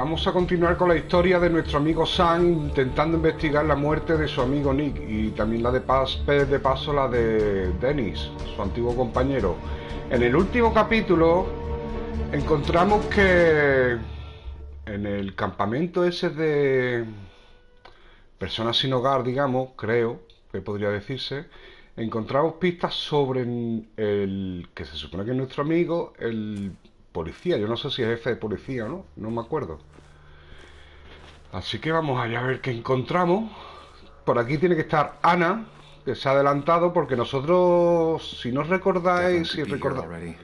Vamos a continuar con la historia de nuestro amigo Sam intentando investigar la muerte de su amigo Nick y también la de paso la de Dennis, su antiguo compañero. En el último capítulo encontramos que en el campamento ese de personas sin hogar, digamos, creo que podría decirse, encontramos pistas sobre el que se supone que es nuestro amigo, el policía. Yo no sé si es jefe de policía o no, no me acuerdo. Así que vamos allá a ver qué encontramos. Por aquí tiene que estar Ana, que se ha adelantado porque nosotros, si no Declan recordáis, could be here already.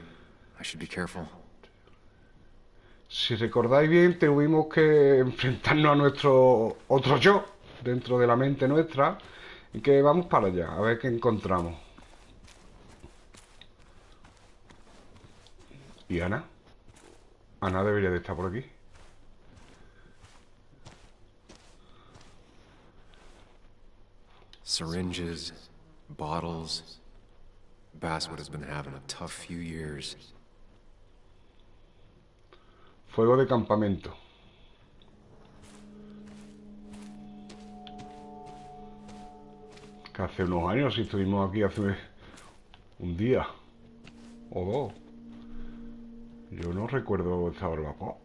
I should be careful. si recordáis bien, tuvimos que enfrentarnos a nuestro otro yo dentro de la mente nuestra. Y que vamos para allá, a ver qué encontramos. ¿Y Ana? Ana debería de estar por aquí. Syringes, bottles. Basswood has been having a tough few years. Fuego de campamento. Que hace unos años, si estuvimos aquí hace un día o dos. Yo no recuerdo esta barbacoa.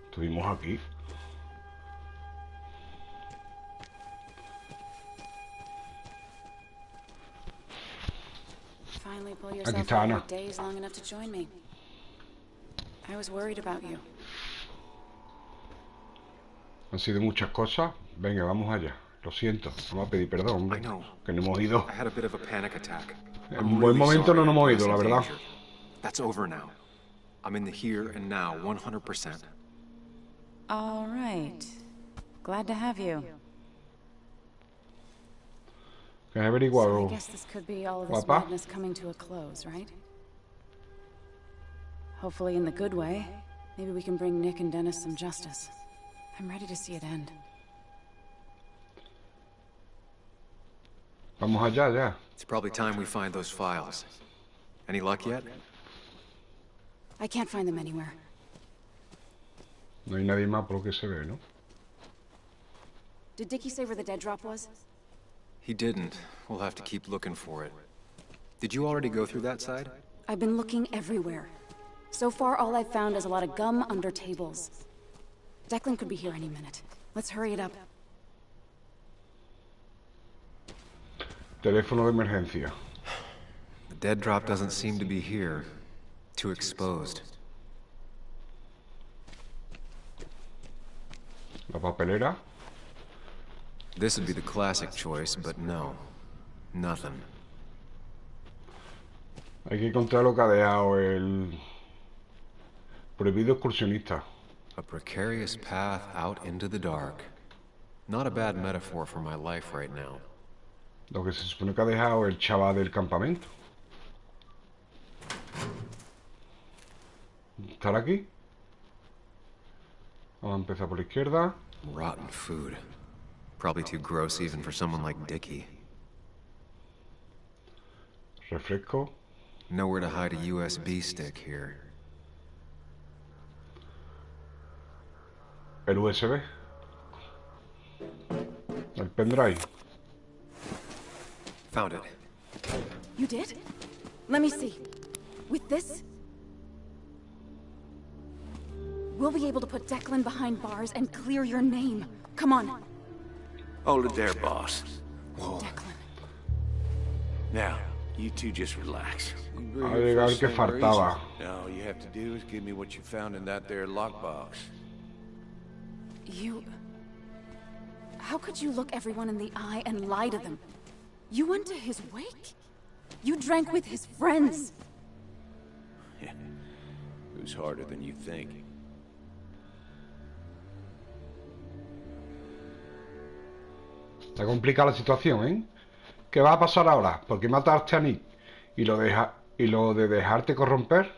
Estuvimos aquí. Finally pull Aquí yourself está out of Ana. your days long enough to join me. I was worried about you. Han sido muchas cosas. Venga, vamos allá. Lo siento. Vamos a pedir perdón, I hombre. know. Que no hemos ido. I had a bit of a panic attack. En I'm un buen really momento no sorry nos I hemos put us ido, la in verdad. danger. That's over now. I'm in the here and now 100%. All right. Glad to have you. Que has So I averiguado, guess this could be all of this guapa. madness coming to a close, right? Hopefully in the good way. Maybe we can bring Nick and Dennis some justice. I'm ready to see it end. Vamos allá, ya. It's probably time we find those files. Any luck yet? I can't find them anywhere. No hay nadie más por lo que se ve, ¿no? Did Dickie say where the dead drop was? He didn't. We'll have to keep looking for it. Did you already go through that side? I've been looking everywhere. So far, all I've found is a lot of gum under tables. Declan could be here any minute. Let's hurry it up. Teléfono de emergencia. The dead drop doesn't seem to be here. Too exposed. La papelera. This would be the classic choice, but no. Nothing. Hay que encontrar lo que ha dejado el prohibido excursionista. A precarious path out into the dark. Not a bad metaphor for my life right now. Lo que se supone que ha dejado el chaval del campamento. ¿Estar aquí? Vamos a empezar por la izquierda. Rotten food. Probably too gross even for someone like Dickie. Refresco. Nowhere to hide a USB stick here. El USB. El pendrive. Found it. You did? Let me see. With this, we'll be able to put Declan behind bars and clear your name. Come on, Hold it there, boss. Declan. Now, you two just relax. Ha llegado el que faltaba. Now, all you have to do is give me what you found in that there lockbox. You... How could you look everyone in the eye and lie to them? You went to his wake? You drank with his friends. Yeah. It was harder than you think. Está complicada la situación, ¿eh? ¿Qué va a pasar ahora? ¿Por qué mataste a Nick? ¿Y lo de dejarte corromper?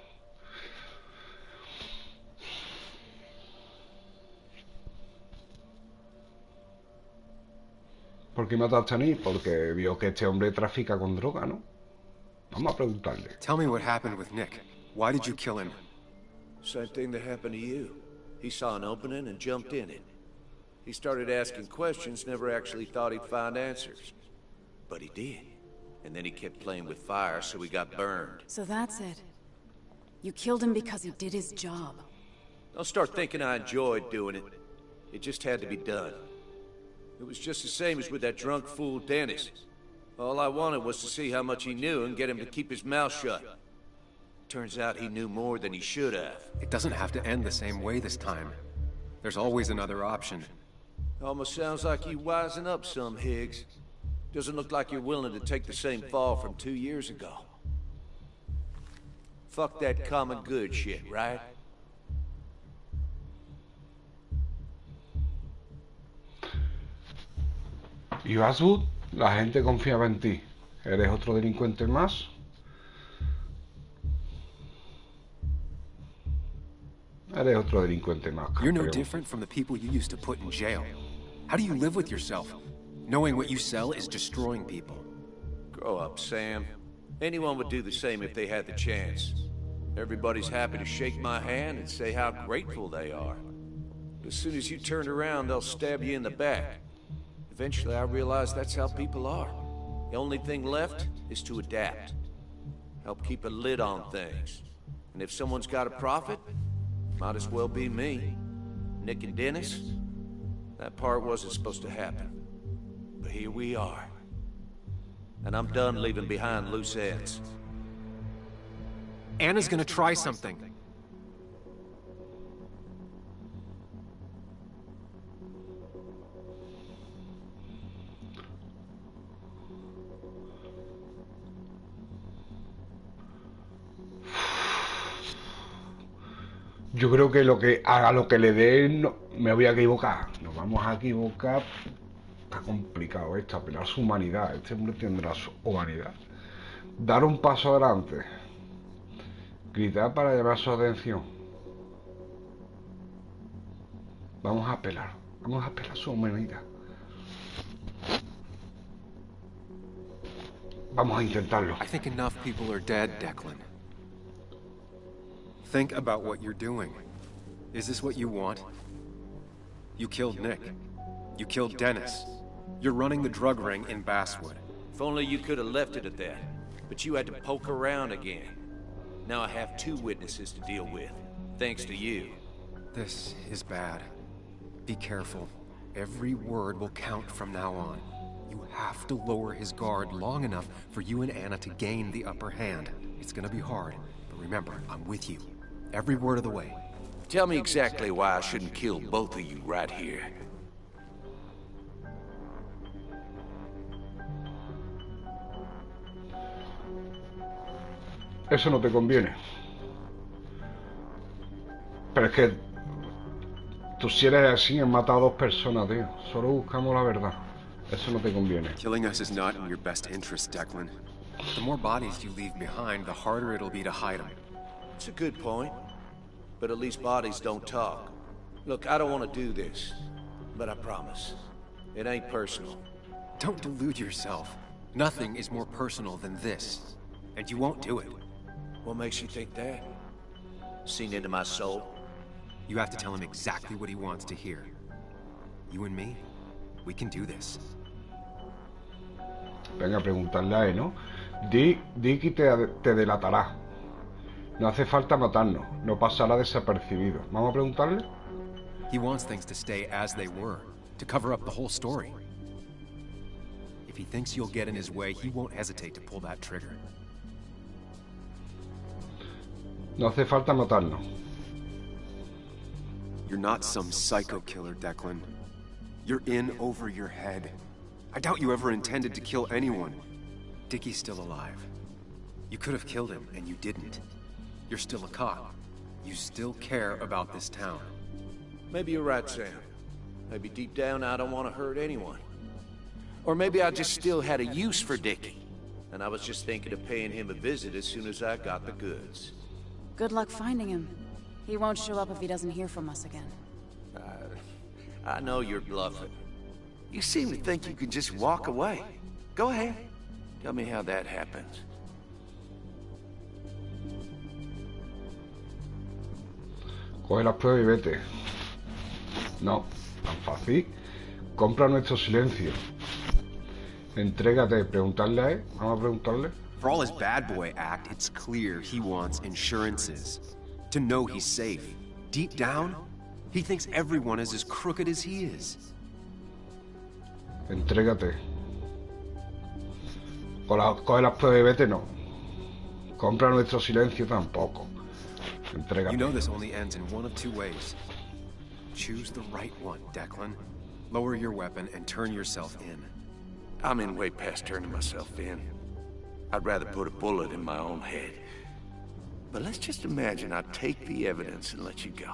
¿Por qué mataste a Nick? Porque vio que este hombre trafica con droga, ¿no? Vamos a preguntarle. Tell me what happened with Nick. Why did you kill him? Same thing that happened to you. He saw an opening and jumped in it. He started asking questions, never actually thought he'd find answers. But he did. And then he kept playing with fire, so he got burned. So that's it. You killed him because he did his job. Don't start thinking I enjoyed doing it. It just had to be done. It was just the same as with that drunk fool Dennis. All I wanted was to see how much he knew and get him to keep his mouth shut. Turns out he knew more than he should have. It doesn't have to end the same way this time. There's always another option. Almost sounds like you wising up some, Higgs. Doesn't look like you're willing to take the same fall from 2 years ago. Fuck that common good shit, right? Y Westwood, la gente confiaba en ti. ¿Eres otro delincuente más? Eres otro delincuente más. You're no campeón. different from the people you used to put in jail. How do you live with yourself, knowing what you sell is destroying people? Grow up, Sam. Anyone would do the same if they had the chance. Everybody's happy to shake my hand and say how grateful they are. But as soon as you turn around, they'll stab you in the back. Eventually, I realized that's how people are. The only thing left is to adapt. Help keep a lid on things. And if someone's got a profit, might as well be me. Nick and Dennis, that part wasn't supposed to happen. But here we are. And I'm done leaving behind loose ends. Anna's gonna try something. Yo creo que lo que haga lo que le dé, no, me voy a equivocar. Nos vamos a equivocar. Está complicado esto, apelar su humanidad. Este hombre tendrá su humanidad. Dar un paso adelante. Gritar para llamar su atención. Vamos a apelar. Vamos a apelar su humanidad. Vamos a intentarlo. I think enough people are dead, Declan. Think about what you're doing. Is this what you want? You killed Nick. You killed Dennis. You're running the drug ring in Basswood. If only you could have left it at that. But you had to poke around again. Now I have 2 witnesses to deal with, thanks to you. This is bad. Be careful. Every word will count from now on. You have to lower his guard long enough for you and Anna to gain the upper hand. It's gonna be hard, but remember, I'm with you. Every word of the way. Tell me exactly why I shouldn't kill both of you right here. Eso no te conviene. Pero es que tú si eres así, has matado a 2 personas, tío. Solo buscamos la verdad. Eso no te conviene. Killing us is not in your best interest, Declan. The more bodies you leave behind, the harder it'll be to hide them. It's a good point. But at least bodies don't talk. Look, I don't want to do this. But I promise. It ain't personal. Don't delude yourself. Nothing is more personal than this. And you won't do it. What makes you think that? Seen into my soul? You have to tell him exactly what he wants to hear. You and me, we can do this. Venga, preguntarle a él, ¿no? Dick te delatará. No hace falta matarnos. No pasará desapercibido. ¿Vamos a preguntarle? He wants things to stay as they were, to cover up the whole story. If he thinks you'll get in his way, he won't hesitate to pull that trigger. No hace falta matarnos. You're not some psycho killer, Declan. You're in over your head. I doubt you ever intended to kill anyone. Dickie's still alive. You could have killed him, and you didn't. You're still a cop. You still care about this town. Maybe you're right, Sam. Maybe deep down I don't want to hurt anyone. Or maybe I just still had a use for Dickie. And I was just thinking of paying him a visit as soon as I got the goods. Good luck finding him. He won't show up if he doesn't hear from us again. I know you're bluffing. You seem to think you can just walk away. Go ahead. Tell me how that happens. Coge las pruebas y vete. No, tan fácil. Compra nuestro silencio. Entrégate, preguntarle a él. Vamos a preguntarle. For all his bad boy act, it's clear he wants insurances. To know he's safe. Deep down, he thinks everyone is as crooked as he is. Entrégate. Coge las pruebas y vete, no. Compra nuestro silencio, tampoco. Entrégate. You know this only ends in one of two ways. Choose the right one, Declan. Lower your weapon and turn yourself in. I'm in way past turning myself in. I'd rather put a bullet in my own head. But let's just imagine I take the evidence and let you go.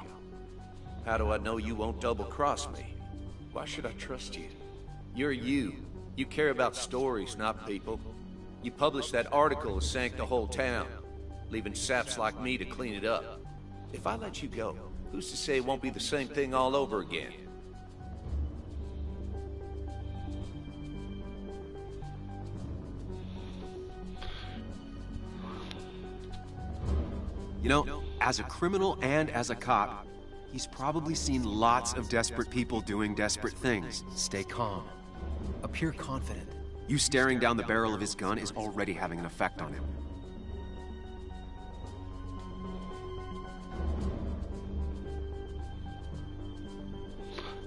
How do I know you won't double-cross me? Why should I trust you? You're you. You care about stories, not people. You published that article that sank the whole town, leaving saps like me to clean it up. If I let you go, who's to say it won't be the same thing all over again? You know, as a criminal and as a cop, he's probably seen lots of desperate people doing desperate things. Stay calm. Appear confident. You staring down the barrel of his gun is already having an effect on him.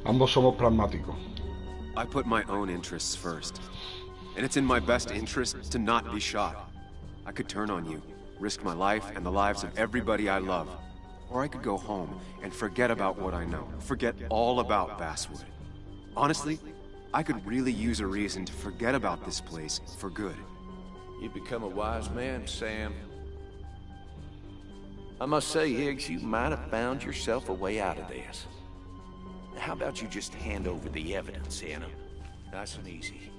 Ambos somos pragmáticos. I put my own interests first. And it's in my best interest to not be shot. I could turn on you, risk my life and the lives of everybody I love. Or I could go home and forget about what I know. Forget all about Basswood. Honestly, I could really use a reason to forget about this place for good. You've become a wise man, Sam. I must say, Higgs, you might have found yourself a way out of this. How about you just hand over the evidence, Anna? Nice and easy.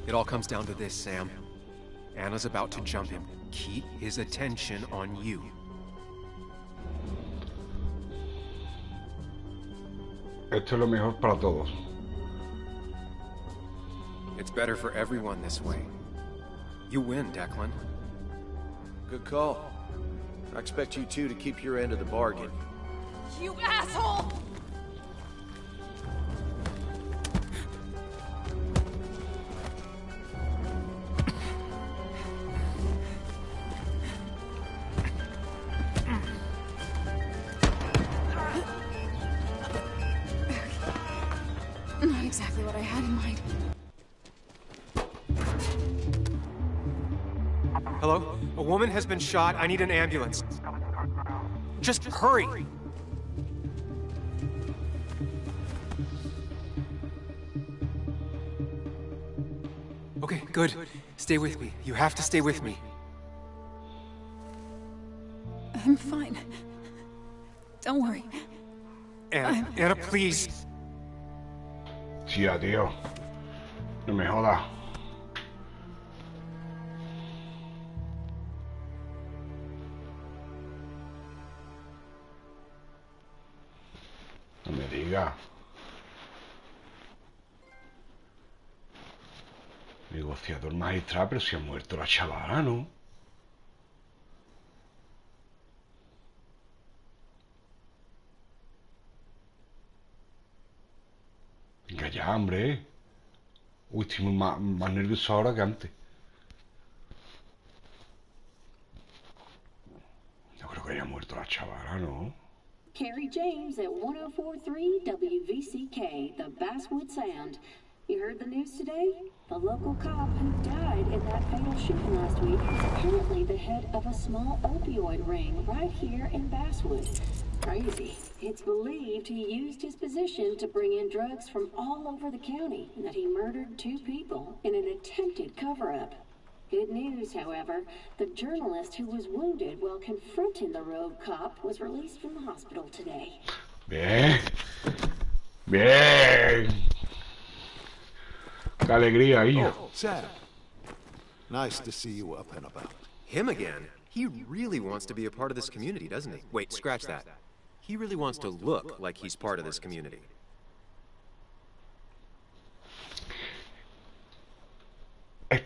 It all comes down to this, Sam. Anna's about to jump him. Keep his attention on you. Esto es lo mejor para todos. It's better for everyone this way. You win, Declan. Good call. I expect you two to keep your end of the bargain. You asshole! Not exactly what I had in mind. Hello? A woman has been shot. I need an ambulance. Just hurry! Okay, good. Stay with me. You have to stay with me. I'm fine. Don't worry. Anna, please. Tía, tío. No me jodas. No me digas. Negociador magistral, pero si ha muerto la chavala, ¿no? Venga ya, hombre. Uy, estoy más nervioso ahora que antes. Yo creo que haya muerto la chavala, ¿no? Carrie James at 104.3 WVCK, the Basswood Sound. You heard the news today? The local cop who died in that fatal shooting last week is apparently the head of a small opioid ring right here in Basswood. Crazy. It's believed he used his position to bring in drugs from all over the county and that he murdered 2 people in an attempted cover-up. Good news, however, the journalist who was wounded while confronting the rogue cop was released from the hospital today. Bien. Bien. Qué alegría, hijo. Oh, Sam. Nice to see you up and about. Him again? He really wants to be a part of this community, doesn't he? Wait, scratch that. He really wants to look like he's part of this community.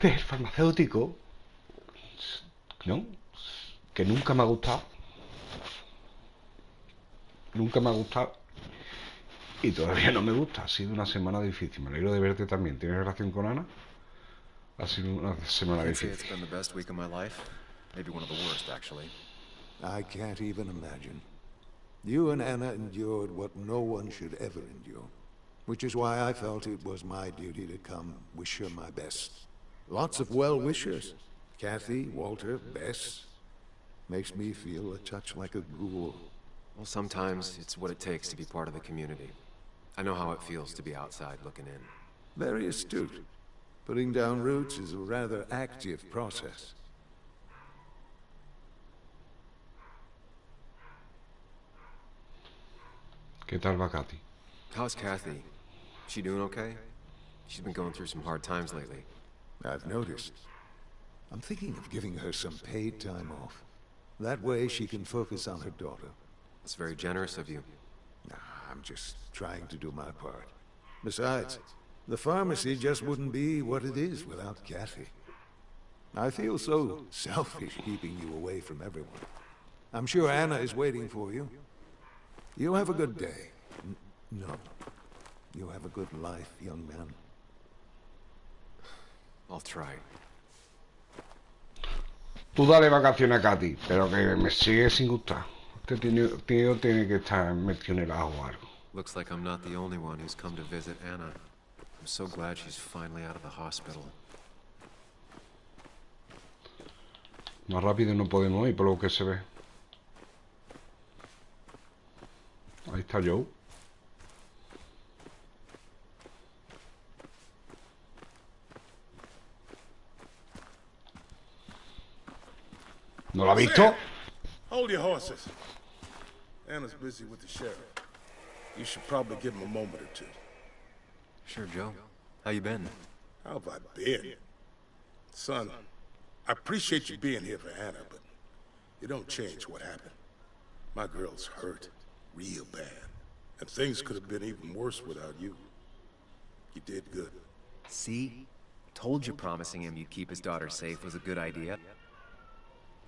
este es el farmacéutico, ¿no? Que nunca me ha gustado. Nunca me ha gustado. Y todavía no me gusta. Ha sido una semana difícil. Me alegro de verte también. ¿Tienes relación con Ana? Ha sido una semana difícil. I can't even imagine. You and Anna endured what no one should ever endure. Which is why I felt it was my duty to come wish her my best. Lots of well-wishers. Kathy, Walter, Bess. Makes me feel a touch like a ghoul. Well, sometimes it's what it takes to be part of the community. I know how it feels to be outside looking in. Very astute. Putting down roots is a rather active process. ¿Qué tal va Katy? How's Kathy? She doing okay? She's been going through some hard times lately. I've noticed. I'm thinking of giving her some paid time off. That way she can focus on her daughter. It's very generous of you. I'm just trying to do my part. Besides, the pharmacy just wouldn't be what it is without Kathy. I feel so selfish keeping you away from everyone. I'm sure Anna is waiting for you. You have a good day. No. You have a good life, young man. I'll try. Tú dale vacaciones a Katy, pero que me sigue sin gustar. Este tío tiene que estar metido en el agua o algo. Looks like I'm not the only one who's come to visit Anna. I'm so glad she's finally out of the hospital. Más rápido no podemos ir por lo que se ve. Ahí está Joe. ¿No lo ha visto? Hold your horses. Anna's busy with the sheriff. You should probably give him a moment or two. Sure, Joe. How you been? How have I been? Son, I appreciate you being here for Anna, but it don't change what happened. My girl's hurt, real bad. And things could have been even worse without you. You did good. See? Told you promising him you'd keep his daughter safe was a good idea.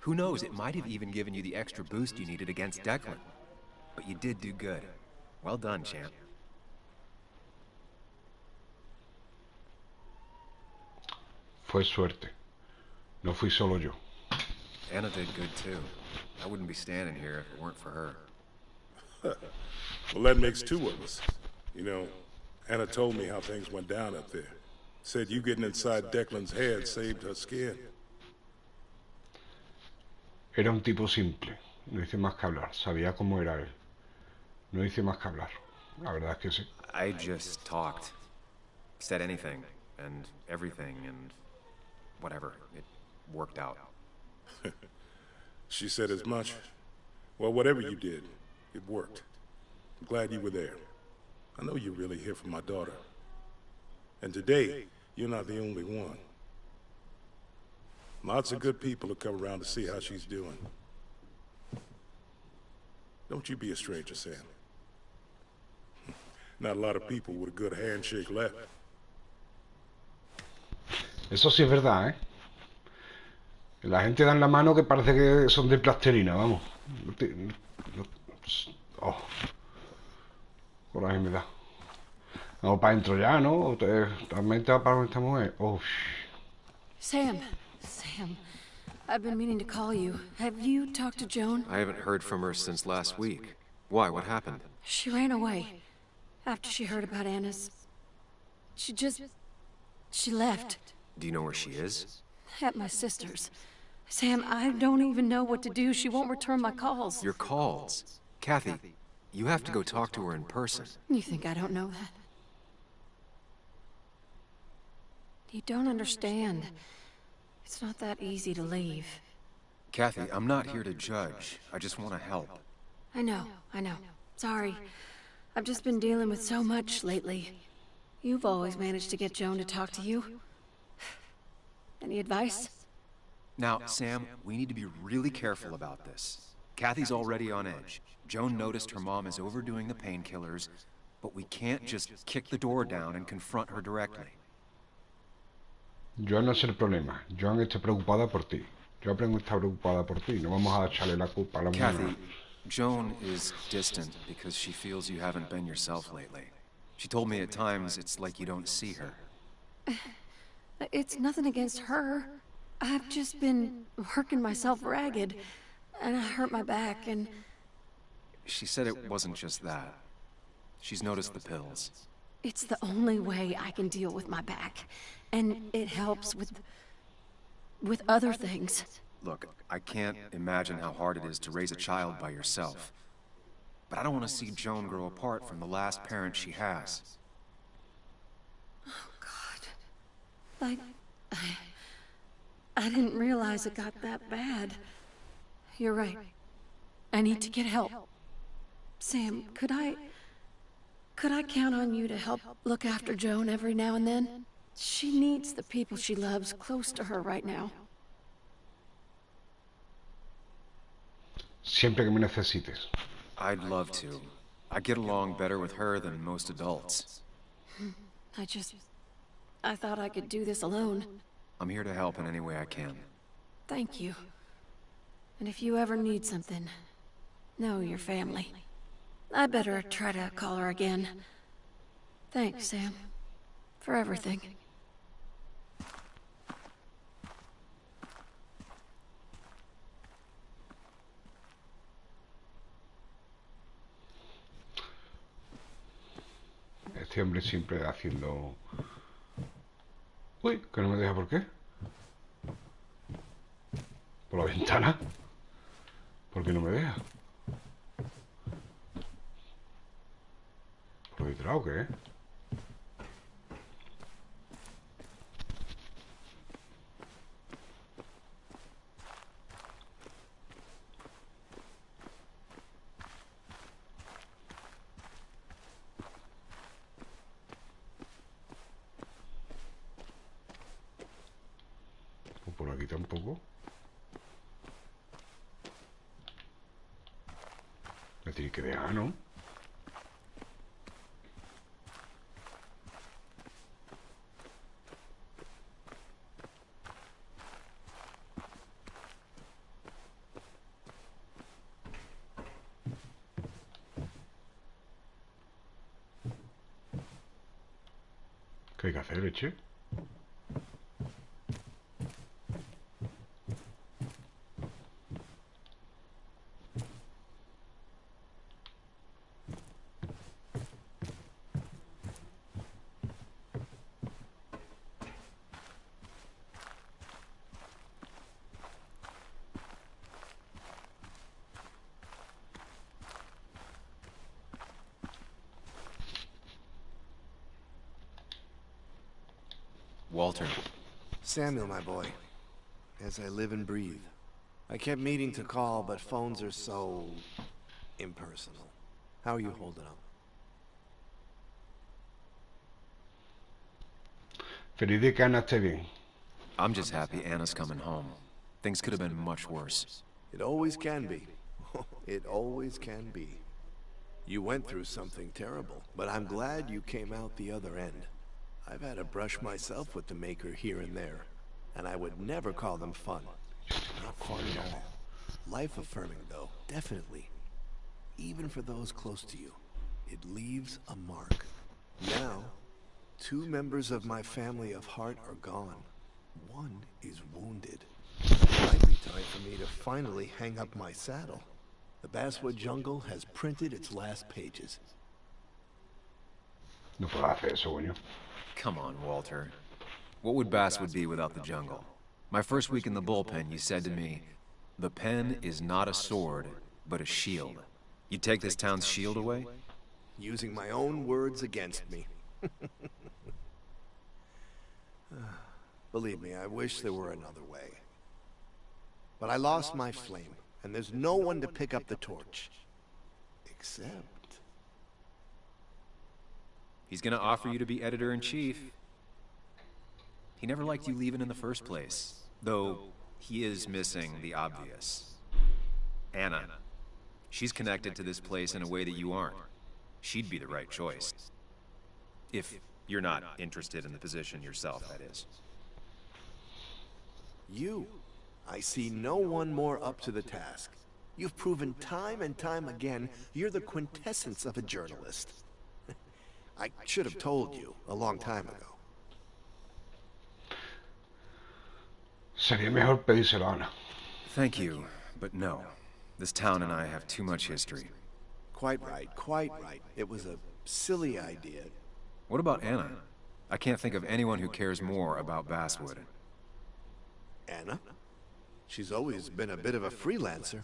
Who knows, it might have even given you the extra boost you needed against Declan. But you did do good. Well done, champ. Fue suerte. No fui solo yo. Anna did good too. I wouldn't be standing here if it weren't for her. Well, that makes two of us. You know, Anna told me how things went down up there. Said you getting inside Declan's head saved her skin. Era un tipo simple. No hice más que hablar. Sabía cómo era él. No hice más que hablar. La verdad es que sí. I just talked. Said anything, and everything, and whatever. It worked out. She said as much. Well, whatever you did, it worked. I'm glad you were there. I know you're really here for my daughter. And today, you're not the only one. Lots of good people will come around to see how she's doing. Don't you be a stranger, Sam. Not a lot of people with a good handshake left. Eso sí es verdad, ¿eh? La gente da la mano que parece que son de plastilina, vamos. Oh. Coraje me da. Vamos para adentro ya, ¿no? ¿También te va para esta mujer? Oh. Sam, I've been meaning to call you. Have you talked to Joan? I haven't heard from her since last week. Why? What happened? She ran away. After she heard about Anna's... She left. Do you know where she is? At my sister's. Sam, I don't even know what to do. She won't return my calls. Your calls? Kathy, you have to go talk to her in person. You think I don't know that? You don't understand. It's not that easy to leave. Kathy, I'm not here to judge. I just want to help. I know. Sorry. I've just been dealing with so much lately. You've always managed to get Joan to talk to you. Any advice? Now, Sam, we need to be really careful about this. Kathy's already on edge. Joan noticed her mom is overdoing the painkillers, but we can't just kick the door down and confront her directly. Joan no es el problema. Joan está preocupada por ti. Joan está preocupada por ti. No vamos a echarle la culpa a la mujer. Kathy, Joan is distant because she feels you haven't been yourself lately. She told me at times it's like you don't see her. It's nothing against her. I've just been working myself ragged, and I hurt my back, and... She said it wasn't just that. She's noticed the pills. It's the only way I can deal with my back, and it helps with other things. Look, I can't imagine how hard it is to raise a child by yourself. But I don't want to see Joan grow apart from the last parent she has. Oh, God. I didn't realize it got that bad. You're right. I need to get help. Sam, could I count on you to help look after Joan every now and then? She needs the people she loves close to her right now. Siempre que me necesites. I'd love to. I get along better with her than most adults. I thought I could do this alone. I'm here to help in any way I can. Thank you. And if you ever need something, know your family. I better try to call her again. Thanks, Sam. For everything. Este hombre siempre haciendo... Uy, que no me deja, ¿por qué? ¿Por la ventana? ¿Por qué no me deja? ¿Por detrás o qué? Por aquí tampoco. Me tiene que dejar, ¿no? ¿Qué hay que hacer, leche? Walter. Samuel, my boy. As I live and breathe. I kept meaning to call, but phones are so... impersonal. How are you holding up? Feliz de que Ana esté bien. I'm just happy Anna's coming home. Things could have been much worse. It always can be. It always can be. You went through something terrible, but I'm glad you came out the other end. I've had a brush myself with the Maker here and there, and I would never call them fun. Not fun at all. Life-affirming, though, definitely. Even for those close to you, it leaves a mark. Now, 2 members of my family of heart are gone. One is wounded. It might be time for me to finally hang up my saddle. The Basswood Jungle has printed its last pages. No puedo hacer eso, coño. Come on, Walter. What would Basswood be without the jungle? My first week in the bullpen, you said to me, the pen is not a sword, but a shield. You take this town's shield away? Using my own words against me. Believe me, I wish there were another way. But I lost my flame, and there's no one to pick up the torch. Except... He's gonna offer you to be editor-in-chief. He never liked you leaving in the first place, though he is missing the obvious. Anna. She's connected to this place in a way that you aren't. She'd be the right choice. If you're not interested in the position yourself, that is. You. I see no one more up to the task. You've proven time and time again you're the quintessence of a journalist. I should have told you a long time ago. Sería mejor pedírselo a Ana. Thank you, but no. This town and I have too much history. Quite right, quite right. It was a silly idea. What about Anna? I can't think of anyone who cares more about Basswood. Anna? She's always been a bit of a freelancer.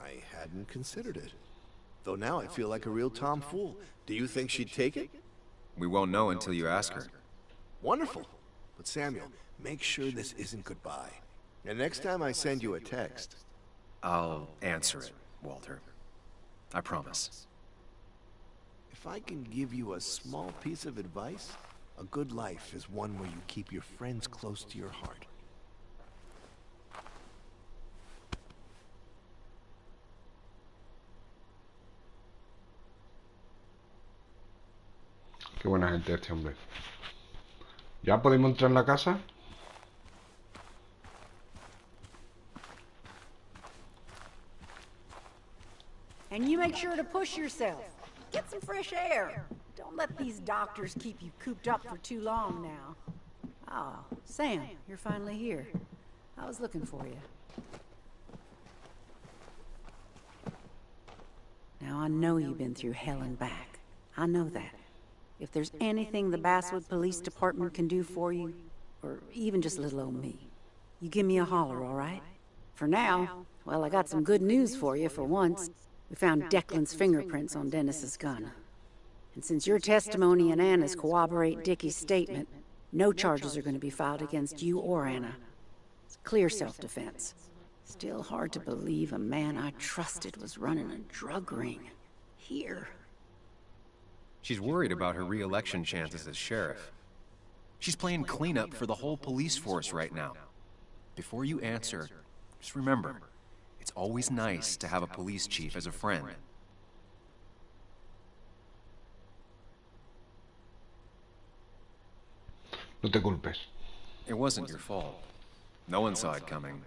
I hadn't considered it. Though now I feel like a real tomfool. Do you think she'd take it? We won't know until you ask her. Wonderful. But Samuel, make sure this isn't goodbye. And next time I send you a text... I'll answer it, Walter. I promise. If I can give you a small piece of advice, a good life is one where you keep your friends close to your heart. Qué buena gente este hombre. ¿Ya podemos entrar en la casa? And you make sure to push yourself. Get some fresh air. Don't let these doctors keep you cooped up for too long now. Oh, Sam, you're finally here. I was looking for you. Now, I know you've been through hell and back. I know that. If there's anything the Basswood Police Department can do for you, or even just little old me, you give me a holler, all right? For now, well, I got some good news for you for once. We found Declan's fingerprints on Dennis's gun. And since your testimony and Anna's corroborate Dickie's statement, no charges are going to be filed against you or Anna. It's clear self-defense. Still hard to believe a man I trusted was running a drug ring. Here. She's worried about her re-election chances as sheriff. She's playing cleanup for the whole police force right now. Before you answer, just remember, it's always nice to have a police chief as a friend. No te culpes. It wasn't your fault. No one saw it coming.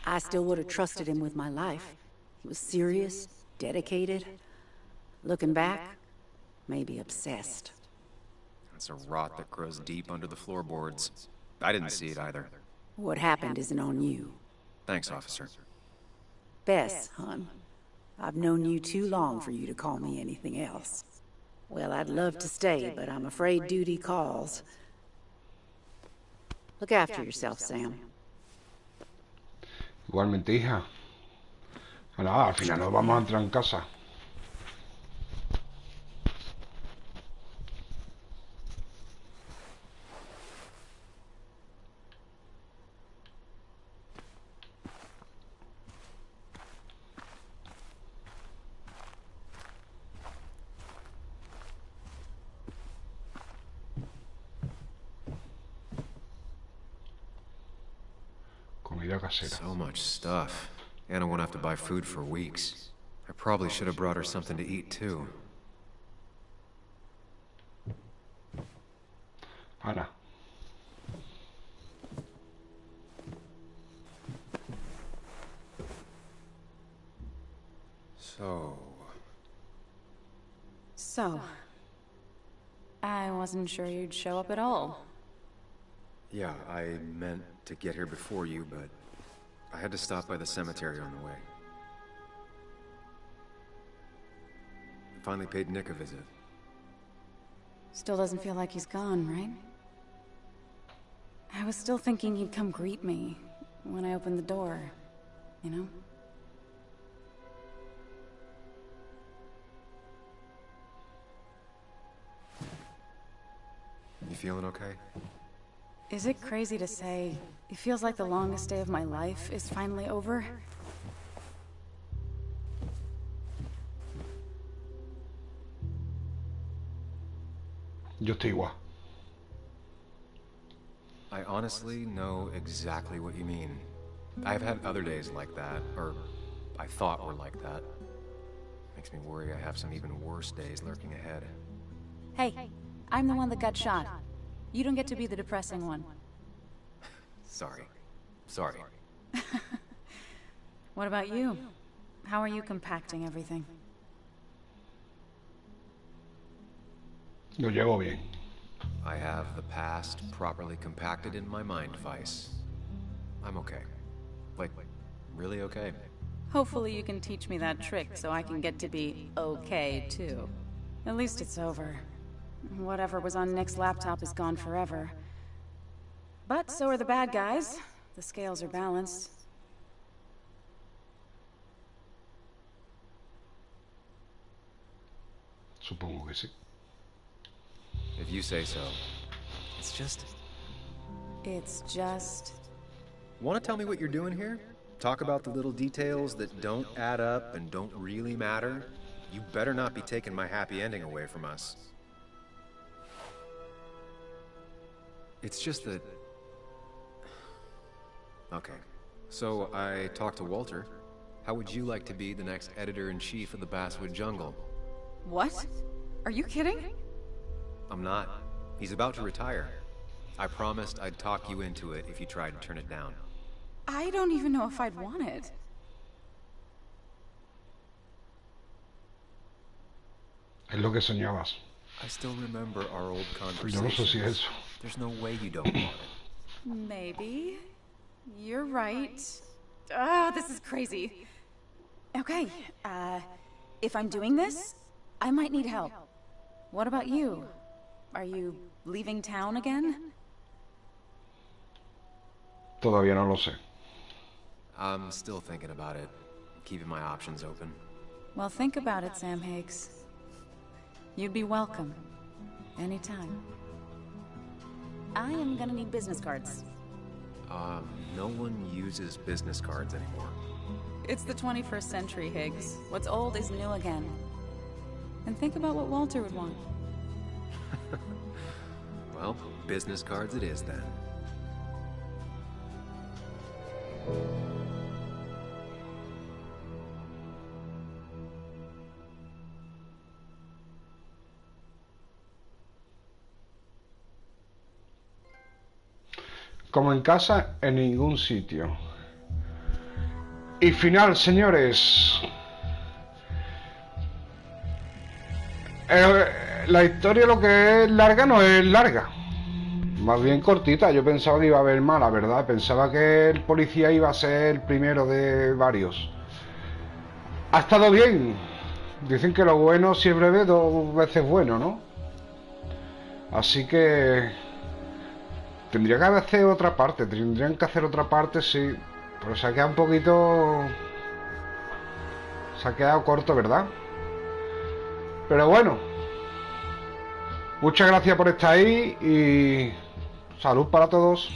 I still would have trusted him with my life. He was serious, dedicated. Looking back, maybe obsessed. It's a rot that grows deep under the floorboards. I didn't see it either. What happened isn't on you. Thanks, officer. Bess, hon. I've known you too long for you to call me anything else. Well, I'd love to stay, but I'm afraid duty calls. Look after yourself, Sam. Igualmente, hija. Nada, al final nos vamos a entrar en casa. Comida casera. So much stuff. Anna won't have to buy food for weeks. I probably should have brought her something to eat, too. Ana. So... I wasn't sure you'd show up at all. Yeah, I meant to get here before you, but I had to stop by the cemetery on the way. I finally paid Nick a visit. Still doesn't feel like he's gone, right? I was still thinking he'd come greet me when I opened the door, you know? You feeling okay? Is it crazy to say it feels like the longest day of my life is finally over? Yo estoy igual. I honestly know exactly what you mean. I've had other days like that, or I thought were like that. Makes me worry I have some even worse days lurking ahead. Hey, I'm the one that got shot. You don't get to be the depressing one. Sorry. Sorry. What about you? How are you compacting everything? Lo llevo bien. I have the past properly compacted in my mind vice. I'm okay. Like, really okay. Hopefully you can teach me that trick so I can get to be okay, too. At least it's over. Whatever was on Nick's laptop is gone forever. But so are the bad guys. The scales are balanced. Supongo que sí. If you say so. It's just... Want to tell me what you're doing here? Talk about the little details that don't add up and don't really matter? You better not be taking my happy ending away from us. It's just that... Okay. So, I talked to Walter. How would you like to be the next editor-in-chief of the Basswood Jungle? What? Are you kidding? I'm not. He's about to retire. I promised I'd talk you into it if you tried to turn it down. I don't even know if I'd want it. Es lo que soñabas. I still remember our old Yo no sé si conversations. es eso. There's no way you don't want it. Maybe. You're right. Ah, this is crazy. Okay, if I'm doing this, I might need help. What about you? Are you leaving town again? Todavía no lo sé. I'm still thinking about it. Keeping my options open. Well, think about it, Sam Higgs. You'd be welcome. Anytime. I am gonna need business cards. No one uses business cards anymore. It's the 21st century, Higgs. What's old is new again. And think about what Walter would want. Well, business cards it is then. Como en casa, en ningún sitio. Y final, señores. La historia, lo que es larga, no es larga. Más bien cortita. Yo pensaba que iba a haber más, la verdad. Pensaba que el policía iba a ser el primero de varios. Ha estado bien. Dicen que lo bueno, si es breve, 2 veces bueno, ¿no? Así que... tendrían que hacer otra parte. Tendrían que hacer otra parte, sí. Pero se ha quedado un poquito... se ha quedado corto, ¿verdad? Pero bueno. Muchas gracias por estar ahí y... salud para todos.